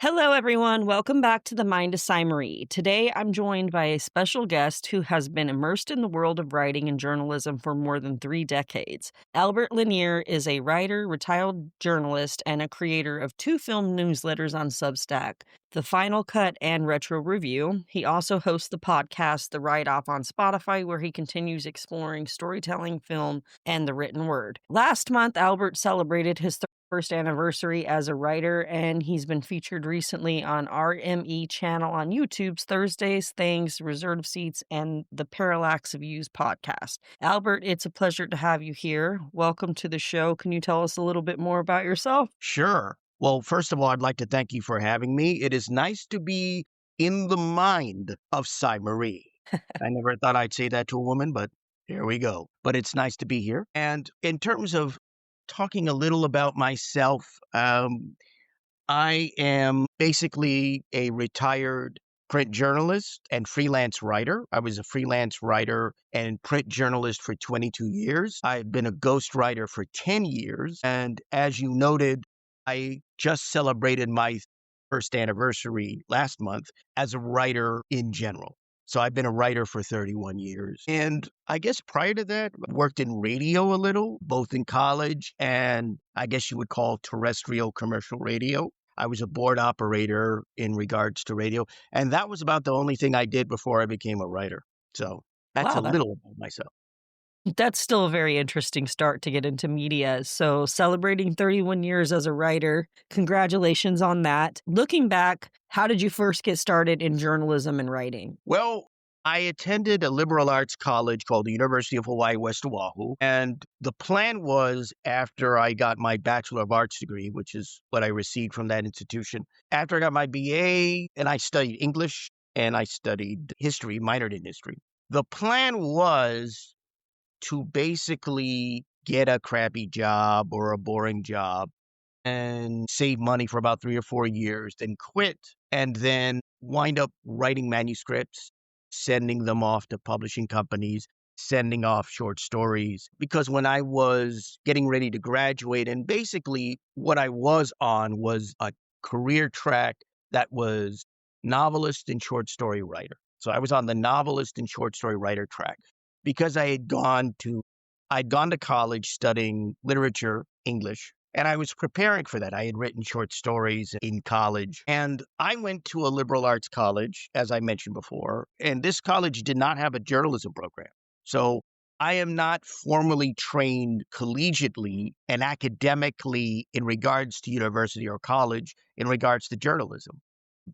Hello, everyone. Welcome back to the Mind Assign Marie. Today, I'm joined by a special guest who has been immersed in the world of writing and journalism for more than 3 decades. Albert Lanier is a writer, retired journalist, and a creator of 2 film newsletters on Substack, The Final Cut and Retro Review. He also hosts the podcast The Write Off on Spotify, where he continues exploring storytelling, film, and the written word. Last month, Albert celebrated his first anniversary as a writer, and he's been featured recently on RME channel on YouTube's Thursdays, Things, Reserved Seats, and the Parallax of Views podcast. Albert, it's a pleasure to have you here. Welcome to the show. Can you tell us a little bit more about yourself? Sure. Well, first of all, I'd like to thank you for having me. It is nice to be in the mind of Cy Marie. I never thought I'd say that to a woman, but here we go. But it's nice to be here. And in terms of talking a little about myself, I am basically a retired print journalist and freelance writer. I was a freelance writer and print journalist for 22 years. I've been a ghostwriter for 10 years. And as you noted, I just celebrated my first anniversary last month as a writer in general. So I've been a writer for 31 years. And I guess prior to that, I worked in radio a little, both in college and I guess you would call terrestrial commercial radio. I was a board operator in regards to radio. And that was about the only thing I did before I became a writer. So that's Wow, a little about myself. that's still a very interesting start to get into media. So, celebrating 31 years as a writer, congratulations on that. Looking back, how did you first get started in journalism and writing? Well, I attended a liberal arts college called the University of Hawaii, West Oahu. And the plan was after I got my Bachelor of Arts degree, which is what I received from that institution, after I got my BA and I studied English and I studied history, minored in history. The plan was to basically get a crappy job or a boring job and save money for about 3 or 4 years, then quit and then wind up writing manuscripts, sending them off to publishing companies, sending off short stories. Because when I was getting ready to graduate, and basically what I was on was a career track that was novelist and short story writer. So I was on the novelist and short story writer track because I'd gone to college studying literature, English, and I was preparing for that. I had written short stories in college, and I went to a liberal arts college, as I mentioned before, and this college did not have a journalism program. So I am not formally trained collegiately and academically in regards to university or college in regards to journalism.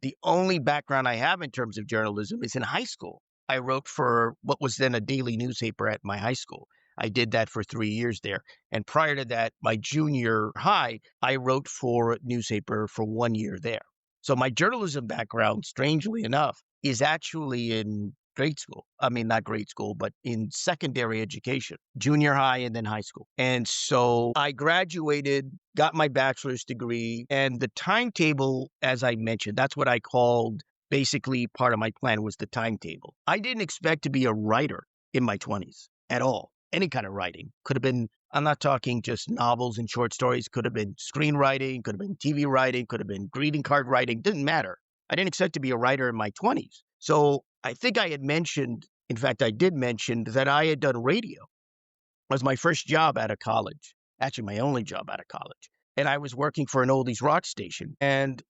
The only background I have in terms of journalism is in high school. I wrote for what was then a daily newspaper at my high school. I did that for 3 years there. And prior to that, my junior high, I wrote for a newspaper for 1 year there. So my journalism background, strangely enough, is actually in grade school. I mean, not grade school, but in secondary education, junior high and then high school. And so I graduated, got my bachelor's degree, and the timetable, as I mentioned, that's what I called basically part of my plan was the timetable. I didn't expect to be a writer in my 20s at all. Any kind of writing. Could have been, I'm not talking just novels and short stories, could have been screenwriting, could have been TV writing, could have been greeting card writing, didn't matter. I didn't expect to be a writer in my 20s. So I think I had mentioned, in fact, I did mention that I had done radio. It was my first job out of college, actually my only job out of college. And I was working for an oldies rock station. And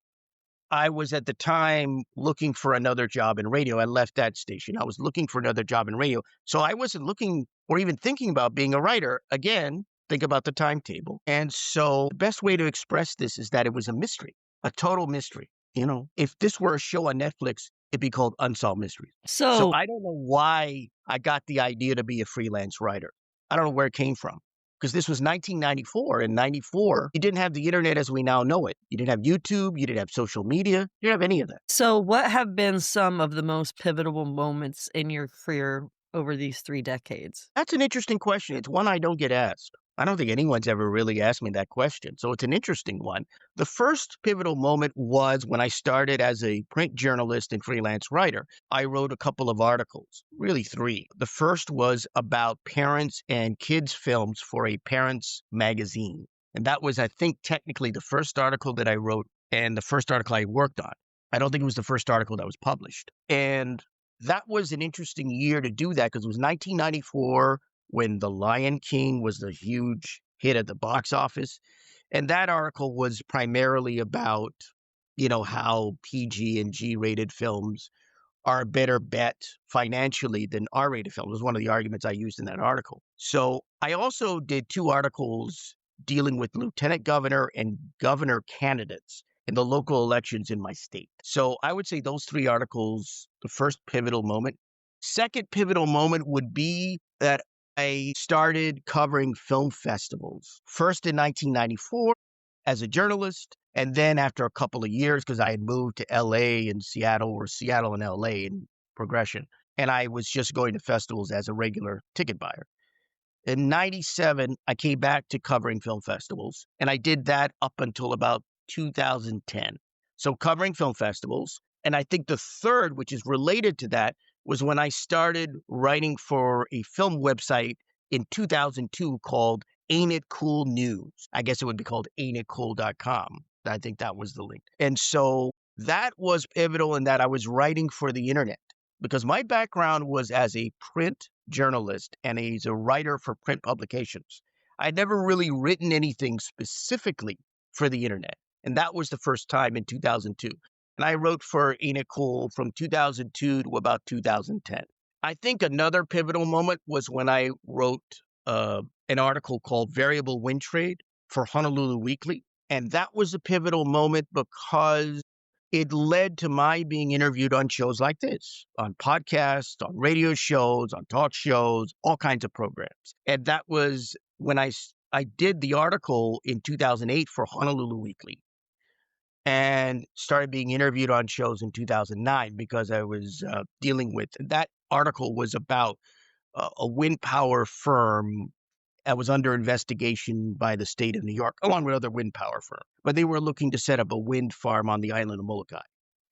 I was at the time looking for another job in radio. I left that station. I was looking for another job in radio. So I wasn't looking or even thinking about being a writer. Again, think about the timetable. And so the best way to express this is that it was a mystery, a total mystery. You know, if this were a show on Netflix, it'd be called Unsolved Mysteries. So So, I don't know why I got the idea to be a freelance writer. I don't know where it came from. Because this was 1994. In 94, you didn't have the internet as we now know it. You didn't have YouTube. You didn't have social media. You didn't have any of that. so what have been some of the most pivotal moments in your career over these 3 decades? That's an interesting question. It's one I don't get asked. I don't think anyone's ever really asked me that question. So it's an interesting one. The first pivotal moment was when I started as a print journalist and freelance writer. I wrote a couple of articles, really 3. The first was about parents and kids films for a parents magazine. And that was, I think, technically the first article that I wrote and the first article I worked on. I don't think it was the first article that was published. And that was an interesting year to do that because it was 1994 when The Lion King was the huge hit at the box office. And that article was primarily about, how PG and G rated films are a better bet financially than R-rated films. It was one of the arguments I used in that article. So I also did 2 articles dealing with lieutenant governor and governor candidates in the local elections in my state. So I would say those 3 articles, the first pivotal moment. Second pivotal moment would be that I started covering film festivals, first in 1994 as a journalist, and then after a couple of years, because I had moved to LA and Seattle, or Seattle and LA in progression, and I was just going to festivals as a regular ticket buyer. In 97, I came back to covering film festivals, and I did that up until about 2010. So covering film festivals. And I think the third, which is related to that, was when I started writing for a film website in 2002 called Ain't It Cool News. I guess it would be called ain'titcool.com. I think that was the link. And so that was pivotal in that I was writing for the internet because my background was as a print journalist and as a writer for print publications. I'd never really written anything specifically for the internet. And that was the first time in 2002. And I wrote for Ain't It Cool from 2002 to about 2010. I think another pivotal moment was when I wrote an article called Variable Wind Trade for Honolulu Weekly. And that was a pivotal moment because it led to my being interviewed on shows like this, on podcasts, on radio shows, on talk shows, all kinds of programs. And that was when I did the article in 2008 for Honolulu Weekly and started being interviewed on shows in 2009 because I was dealing with that article was about a wind power firm that was under investigation by the state of New York, along with other wind power firms. But they were looking to set up a wind farm on the island of Molokai.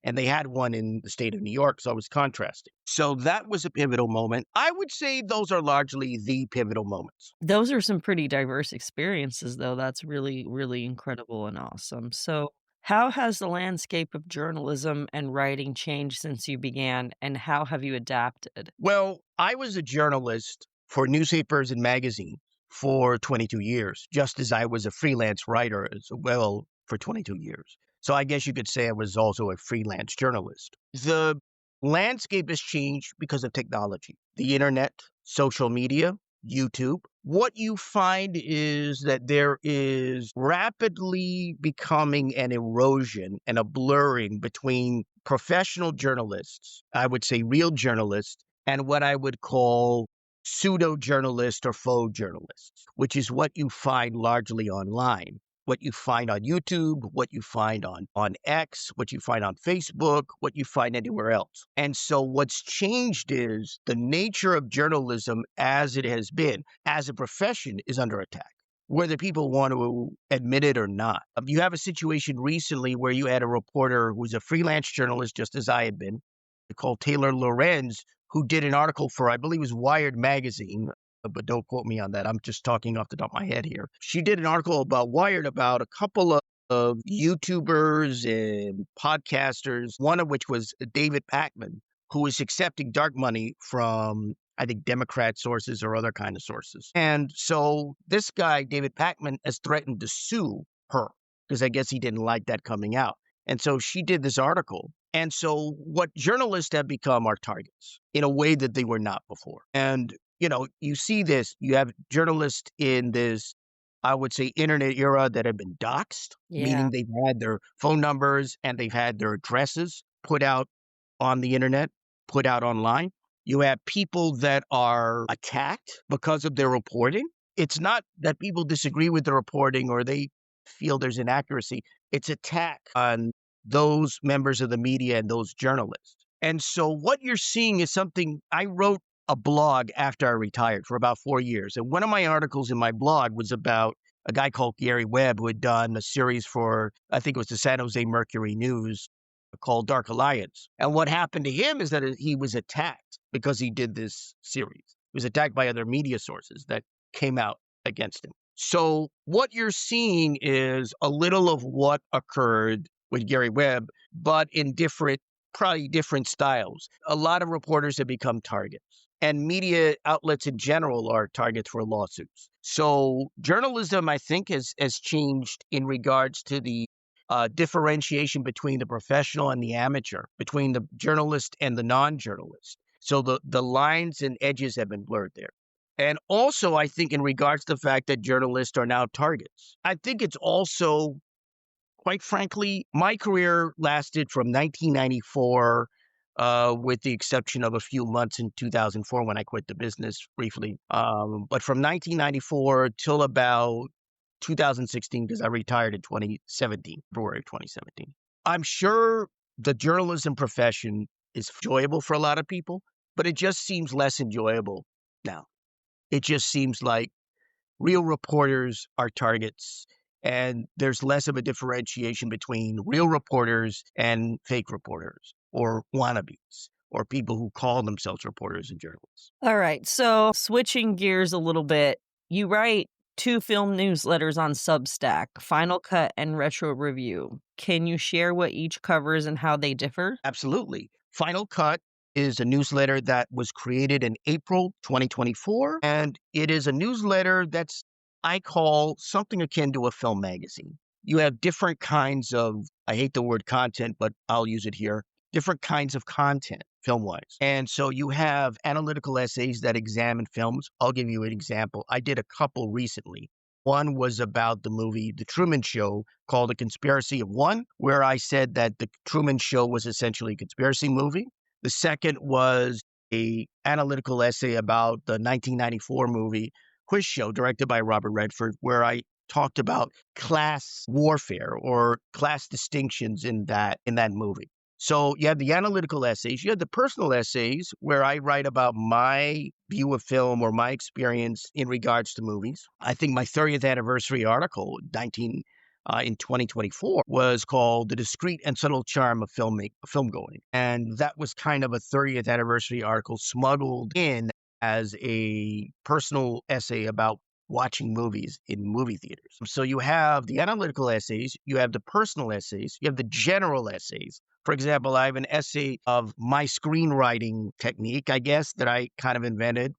And they had one in the state of New York, so I was contrasting. So that was a pivotal moment. I would say those are largely the pivotal moments. Those are some pretty diverse experiences, though. That's really, really incredible and awesome. So, how has the landscape of journalism and writing changed since you began, and how have you adapted? Well, I was a journalist for newspapers and magazines for 22 years, just as I was a freelance writer as well for 22 years. So I guess you could say I was also a freelance journalist. The landscape has changed because of technology, the internet, social media, YouTube. What you find is that there is rapidly becoming an erosion and a blurring between professional journalists, I would say real journalists, and what I would call pseudo journalists or faux journalists, which is what you find largely online. What you find on YouTube, what you find on X, what you find on Facebook, what you find anywhere else. And so what's changed is the nature of journalism as it has been, as a profession, is under attack, whether people want to admit it or not. You have a situation recently where you had a reporter who's a freelance journalist, just as I had been, called Taylor Lorenz, who did an article for, I believe it was Wired magazine, but don't quote me on that. I'm just talking off the top of my head here. She did an article about Wired about a couple of YouTubers and podcasters, one of which was David Pakman, who was accepting dark money from, I think, Democrat sources or other kind of sources. And so this guy, David Pakman, has threatened to sue her because I guess he didn't like that coming out. And so she did this article. And so what journalists have become are targets in a way that they were not before. And you see this, you have journalists in this, I would say, internet era that have been doxxed, meaning they've had their phone numbers and they've had their addresses put out on the internet, put out online. You have people that are attacked because of their reporting. It's not that people disagree with the reporting or they feel there's inaccuracy. It's attack on those members of the media and those journalists. And so what you're seeing is something I wrote a blog after I retired for about 4 years. And one of my articles in my blog was about a guy called Gary Webb who had done a series for, I think it was the San Jose Mercury News called Dark Alliance. And what happened to him is that he was attacked because he did this series. He was attacked by other media sources that came out against him. So what you're seeing is a little of what occurred with Gary Webb, but in probably different styles. A lot of reporters have become targets, and media outlets in general are targets for lawsuits. So journalism, I think, has changed in regards to the differentiation between the professional and the amateur, between the journalist and the non-journalist. So the lines and edges have been blurred there. And also, I think in regards to the fact that journalists are now targets, I think it's also, quite frankly, my career lasted from 1994, with the exception of a few months in 2004 when I quit the business briefly. But from 1994 till about 2016, because I retired in 2017, February of 2017. I'm sure the journalism profession is enjoyable for a lot of people, but it just seems less enjoyable now. It just seems like real reporters are targets, and there's less of a differentiation between real reporters and fake reporters or wannabes or people who call themselves reporters and journalists. All right. So switching gears a little bit, you write two film newsletters on Substack, Final Cut and Retro Review. Can you share what each covers and how they differ? Absolutely. Final Cut is a newsletter that was created in April 2024, and it is a newsletter that's, I call, something akin to a film magazine. You have different kinds of, I hate the word content, but I'll use it here, different kinds of content film-wise. And so you have analytical essays that examine films. I'll give you an example. I did a couple recently. One was about the movie The Truman Show, called A Conspiracy of One, where I said that The Truman Show was essentially a conspiracy movie. The second was a analytical essay about the 1994 movie Quiz Show, directed by Robert Redford, where I talked about class warfare or class distinctions in that movie. So you have the analytical essays, you have the personal essays where I write about my view of film or my experience in regards to movies. I think my 30th anniversary article, in 2024, was called The Discreet and Subtle Charm of Film Going. And that was kind of a 30th anniversary article smuggled in as a personal essay about watching movies in movie theaters. So you have the analytical essays, you have the personal essays, you have the general essays. For example, I have an essay of my screenwriting technique, I guess, that I kind of invented,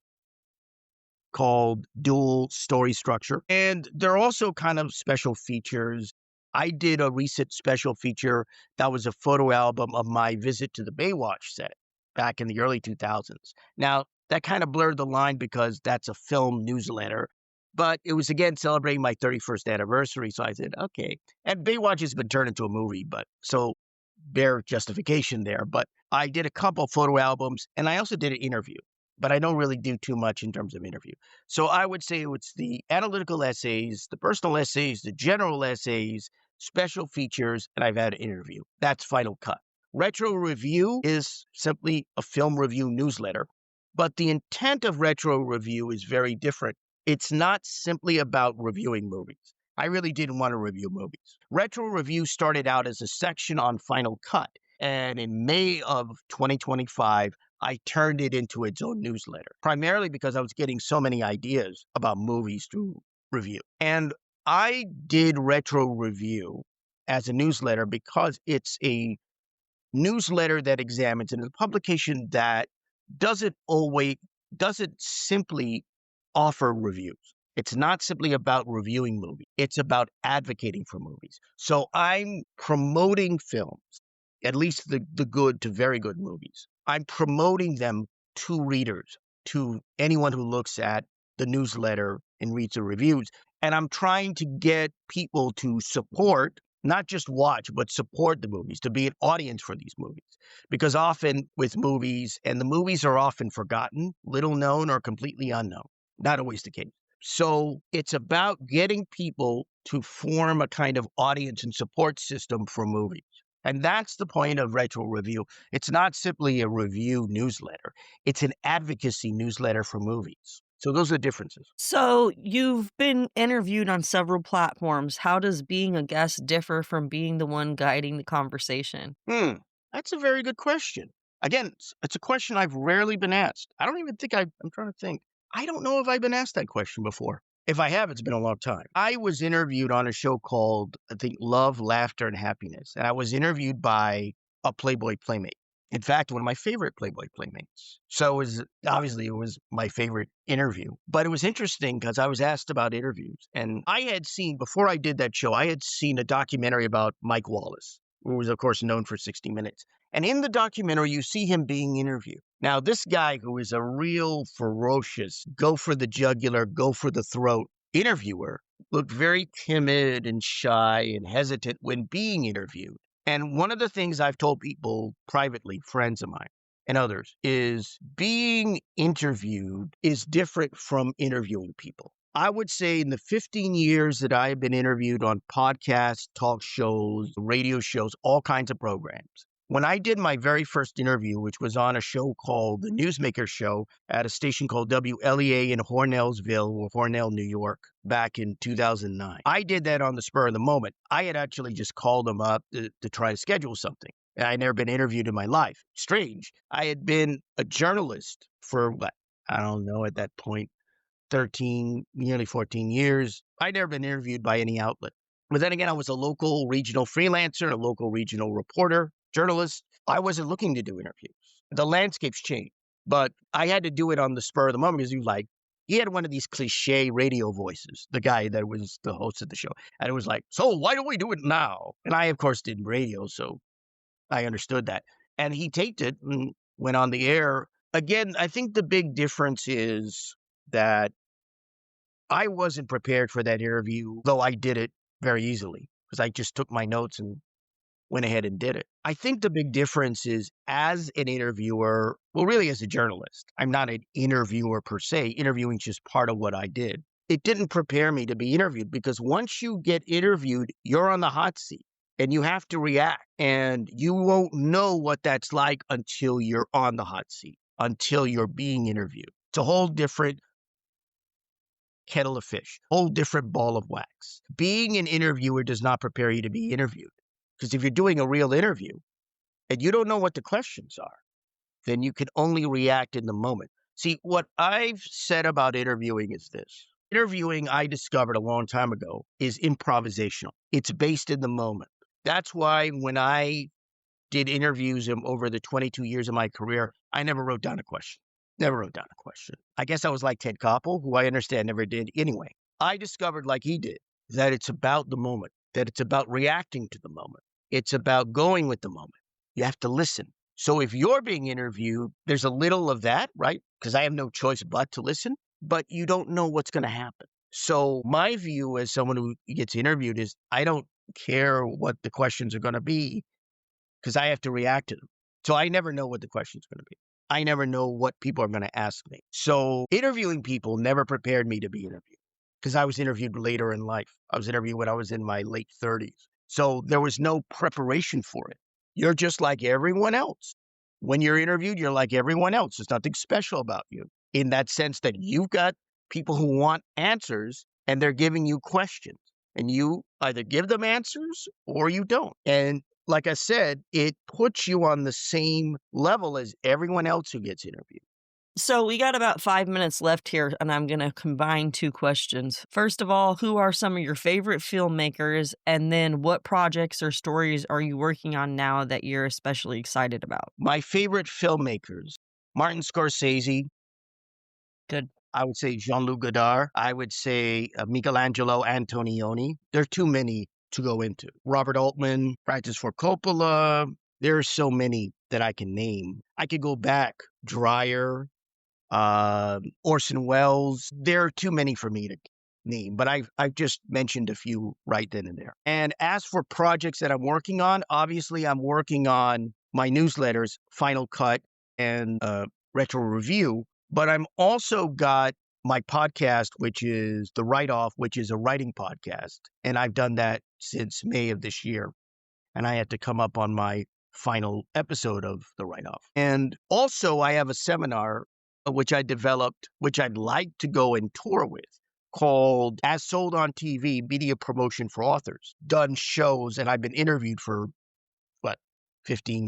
called dual story structure. And there are also kind of special features. I did a recent special feature that was a photo album of my visit to the Baywatch set back in the early 2000s. Now, that kind of blurred the line because that's a film newsletter, but it was again celebrating my 31st anniversary. So I said, okay. And Baywatch has been turned into a movie, but so bare justification there. But I did a couple photo albums and I also did an interview, but I don't really do too much in terms of interview. So I would say it's the analytical essays, the personal essays, the general essays, special features, and I've had an interview. That's Final Cut. Retro Review is simply a film review newsletter, but the intent of Retro Review is very different. It's not simply about reviewing movies. I really didn't want to review movies. Retro Review started out as a section on Final Cut, and in May of 2025, I turned it into its own newsletter, primarily because I was getting so many ideas about movies to review. And I did Retro Review as a newsletter because it's a newsletter that examines and a publication that doesn't simply offer reviews. It's not simply about reviewing movies. It's about advocating for movies. So I'm promoting films, at least the good to very good movies. I'm promoting them to readers, to anyone who looks at the newsletter and reads the reviews. And I'm trying to get people to support, not just watch, but support the movies, to be an audience for these movies. Because often with movies, and the movies are often forgotten, little known, or completely unknown. Not always the case. So it's about getting people to form a kind of audience and support system for movies. And that's the point of Retro Review. It's not simply a review newsletter. It's an advocacy newsletter for movies. So those are the differences. So you've been interviewed on several platforms. How does being a guest differ from being the one guiding the conversation? That's a very good question. Again, it's a question I've rarely been asked. I don't even think I'm trying to think. I don't know if I've been asked that question before. If I have, it's been a long time. I was interviewed on a show called, I think, Love, Laughter, and Happiness. And I was interviewed by a Playboy Playmate. In fact, one of my favorite Playboy Playmates. So it was my favorite interview. But it was interesting because I was asked about interviews. And I had seen, before I did that show, I had seen a documentary about Mike Wallace, who was, of course, known for 60 Minutes. And in the documentary, you see him being interviewed. Now, this guy who is a real ferocious, go for the jugular, go for the throat interviewer looked very timid and shy and hesitant when being interviewed. And one of the things I've told people privately, friends of mine and others, is being interviewed is different from interviewing people. I would say in the 15 years that I have been interviewed on podcasts, talk shows, radio shows, all kinds of programs, when I did my very first interview, which was on a show called The Newsmaker Show at a station called WLEA in Hornell, New York, back in 2009, I did that on the spur of the moment. I had actually just called them up to try to schedule something. I'd never been interviewed in my life. Strange. I had been a journalist for, what, I don't know, at that point, 13, nearly 14 years. I'd never been interviewed by any outlet. But then again, I was a local regional freelancer, a local regional reporter, journalist. I wasn't looking to do interviews. The landscape's changed, but I had to do it on the spur of the moment because he had one of these cliche radio voices, the guy that was the host of the show. And it was like, so why don't we do it now? And I, of course, did radio, so I understood that. And he taped it and went on the air. Again, I think the big difference is that I wasn't prepared for that interview, though I did it very easily because I just took my notes and went ahead and did it. I think the big difference is as an interviewer, well, really as a journalist, I'm not an interviewer per se. Interviewing is just part of what I did. It didn't prepare me to be interviewed because once you get interviewed, you're on the hot seat and you have to react. And you won't know what that's like until you're on the hot seat, until you're being interviewed. It's a whole different kettle of fish, whole different ball of wax. Being an interviewer does not prepare you to be interviewed. Because if you're doing a real interview and you don't know what the questions are, then you can only react in the moment. See, what I've said about interviewing is this. Interviewing, I discovered a long time ago, is improvisational. It's based in the moment. That's why when I did interviews over the 22 years of my career, I never wrote down a question. Never wrote down a question. I guess I was like Ted Koppel, who I understand never did anyway. I discovered, like he did, that it's about the moment, that it's about reacting to the moment. It's about going with the moment. You have to listen. So if you're being interviewed, there's a little of that, right? Because I have no choice but to listen, but you don't know what's going to happen. So my view as someone who gets interviewed is I don't care what the questions are going to be because I have to react to them. So I never know what the question's going to be. I never know what people are going to ask me. So interviewing people never prepared me to be interviewed because I was interviewed later in life. I was interviewed when I was in my late 30s. So there was no preparation for it. You're just like everyone else. When you're interviewed, you're like everyone else. There's nothing special about you in that sense that you've got people who want answers and they're giving you questions and you either give them answers or you don't. And like I said, it puts you on the same level as everyone else who gets interviewed. So we got about 5 minutes left here, and I'm going to combine two questions. First of all, who are some of your favorite filmmakers? And then what projects or stories are you working on now that you're especially excited about? My favorite filmmakers, Martin Scorsese. Good. I would say Jean-Luc Godard. I would say Michelangelo Antonioni. There are too many to go into. Robert Altman, Francis Ford Coppola. There are so many that I can name. I could go back. Dreyer, Orson Welles. There are too many for me to name, but I've just mentioned a few right then and there. And as for projects that I'm working on, obviously I'm working on my newsletters, Final Cut and Retro Review, but I'm also got my podcast, which is The Write-Off, which is a writing podcast. And I've done that since May of this year. And I had to come up on my final episode of The Write-Off. And also I have a seminar which I developed, which I'd like to go and tour with, called As Sold on TV, Media Promotion for Authors. Done shows, and I've been interviewed for,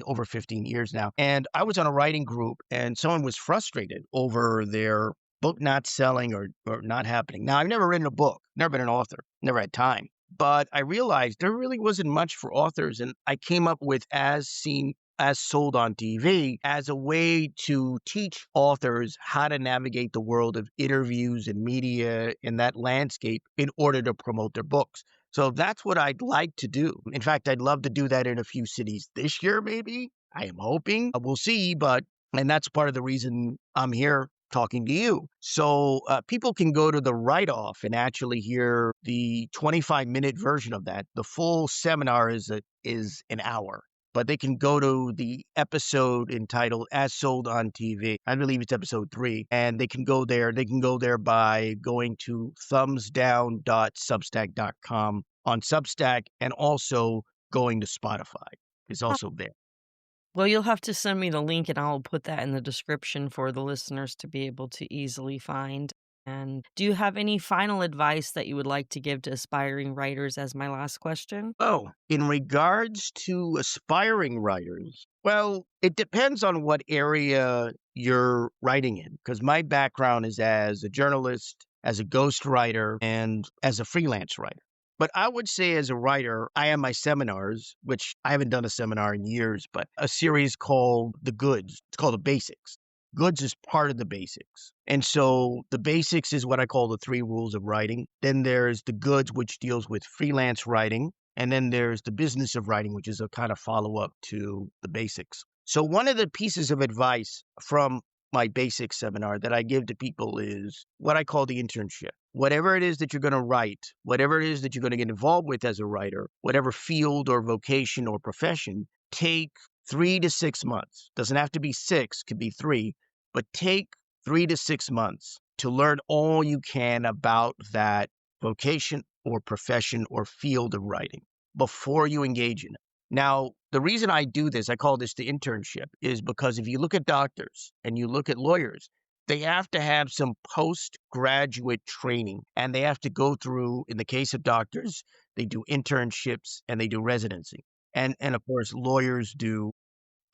over 15 years now. And I was on a writing group, and someone was frustrated over their book not selling or not happening. Now, I've never written a book, never been an author, never had time. But I realized there really wasn't much for authors. And I came up with As Seen, As Sold on TV as a way to teach authors how to navigate the world of interviews and media in that landscape in order to promote their books. So that's what I'd like to do. In fact, I'd love to do that in a few cities this year, maybe. I am hoping. We'll see. And that's part of the reason I'm here talking to you. So people can go to the write-off and actually hear the 25-minute version of that. The full seminar is an hour, but they can go to the episode entitled As Sold on TV. I believe it's episode 3, and they can go there. They can go there by going to thumbsdown.substack.com on Substack, and also going to Spotify. It's also there. Well, you'll have to send me the link and I'll put that in the description for the listeners to be able to easily find. And do you have any final advice that you would like to give to aspiring writers as my last question? Oh, in regards to aspiring writers, well, it depends on what area you're writing in, because my background is as a journalist, as a ghostwriter, and as a freelance writer. But I would say as a writer, I have my seminars, which I haven't done a seminar in years, but a series called The Goods. It's called The Basics. Goods is part of the basics. And so the basics is what I call the 3 rules of writing. Then there's the goods, which deals with freelance writing. And then there's the business of writing, which is a kind of follow up to the basics. So one of the pieces of advice from my basics seminar that I give to people is what I call the internship. Whatever it is that you're going to write, whatever it is that you're going to get involved with as a writer, whatever field or vocation or profession, take 3 to 6 months. Doesn't have to be 6, could be 3, but take 3 to 6 months to learn all you can about that vocation or profession or field of writing before you engage in it. Now, the reason I do this, I call this the internship, is because if you look at doctors and you look at lawyers, they have to have some postgraduate training, and they have to go through, in the case of doctors, they do internships and they do residency. And of course, lawyers do,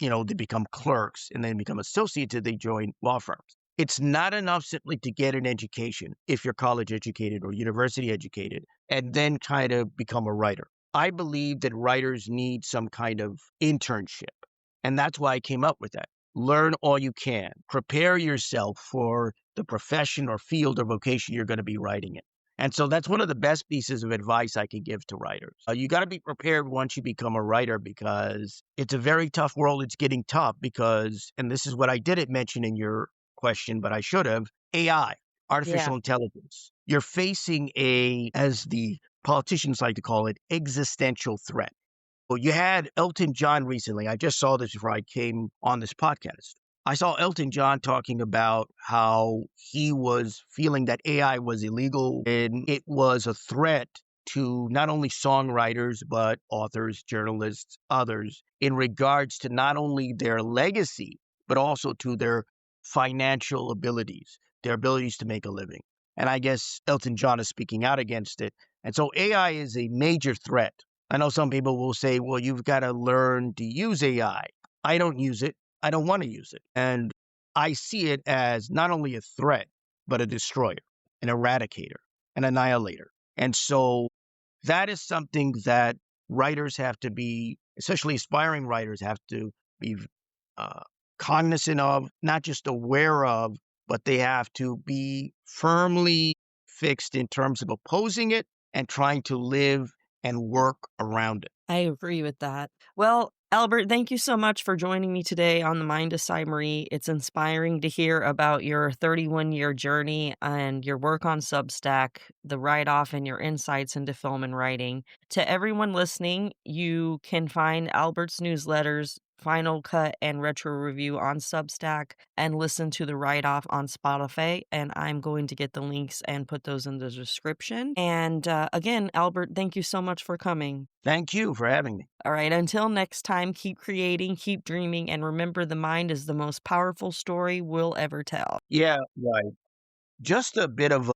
they become clerks and then become associates and they join law firms. It's not enough simply to get an education if you're college educated or university educated and then kind of become a writer. I believe that writers need some kind of internship. And that's why I came up with that. Learn all you can. Prepare yourself for the profession or field or vocation you're going to be writing in. And so that's one of the best pieces of advice I can give to writers. You got to be prepared once you become a writer, because it's a very tough world. It's getting tough because, and this is what I didn't mention in your question, but I should have, AI, artificial intelligence. You're facing as the politicians like to call it, existential threat. Well, you had Elton John recently. I just saw this before I came on this podcast. I saw Elton John talking about how he was feeling that AI was illegal and it was a threat to not only songwriters, but authors, journalists, others, in regards to not only their legacy, but also to their financial abilities, their abilities to make a living. And I guess Elton John is speaking out against it. And so AI is a major threat. I know some people will say, well, you've got to learn to use AI. I don't use it. I don't want to use it. And I see it as not only a threat, but a destroyer, an eradicator, an annihilator. And so that is something that writers have to be, especially aspiring writers, have to be cognizant of, not just aware of, but they have to be firmly fixed in terms of opposing it and trying to live and work around it. I agree with that. Well, Albert, thank you so much for joining me today on the Mind Aside Marie. It's inspiring to hear about your 31-year journey and your work on Substack, the write-off, and your insights into film and writing. To everyone listening, you can find Albert's newsletters, Final Cut, and Retro Review on Substack, and listen to the write-off on Spotify. And I'm going to get the links and put those in the description. And again, Albert, thank you so much for coming. Thank you for having me. All right, until next time, keep creating, keep dreaming, and remember the mind is the most powerful story we'll ever tell. Yeah, right. Just a bit of